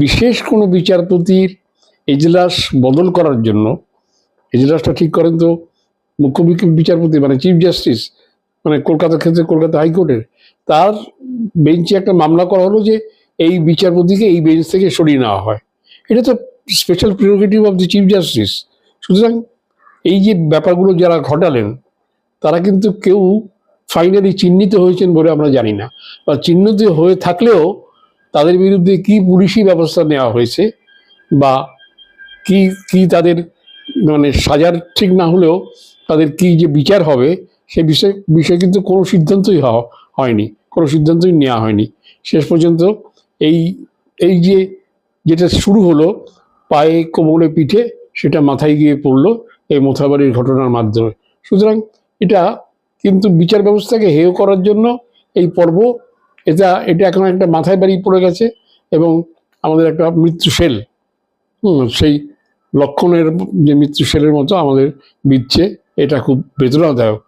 বিশেষ কোনো বিচারপতির এজলাস বদল করার জন্য, এজলাসটা ঠিক করেন তো মুখ্য বিচারপতি মানে চিফ জাস্টিস, মানে কলকাতার ক্ষেত্রে কলকাতা হাইকোর্টের, তার বেঞ্চে একটা মামলা করা হলো যে এই বিচারপতিকে এই বেঞ্চ থেকে সরিয়ে নেওয়া হয়। এটা তো special prerogative of the chief justice. সুতরাং এই যে ব্যাপারগুলো যারা ঘটালেন তারা কিন্তু কেউ ফাইনালি চিহ্নিত হয়েছেন বলে আমরা জানি না, বা চিহ্নিত হয়ে থাকলেও তাদের বিরুদ্ধে কি পুলিশি ব্যবস্থা নেওয়া হয়েছে বা কি কি তাদের মানে সাজার ঠিক না হলেও তাদের কি যে বিচার হবে সে বিষয়ে কিন্তু কোনো সিদ্ধান্তই হয়নি, কোনো সিদ্ধান্তই নেওয়া হয়নি। শেষ পর্যন্ত এই এই যে যেটা শুরু হলো পায়ে কোমরে পিঠে, সেটা মাথায় গিয়ে পড়লো এই মোথাবাড়ির ঘটনার মাধ্যমে। সুতরাং এটা কিন্তু বিচার ব্যবস্থাকে হেয় করার জন্য এই পর্ব, এটা এখন একটা মাথায় বাড়ি পড়ে গেছে এবং আমাদের একটা মৃত্যু সেল, সেই লক্ষণের যে মৃত্যু সেলের মতো আমাদের বিচ্ছে। এটা খুব বেদনাদায়ক।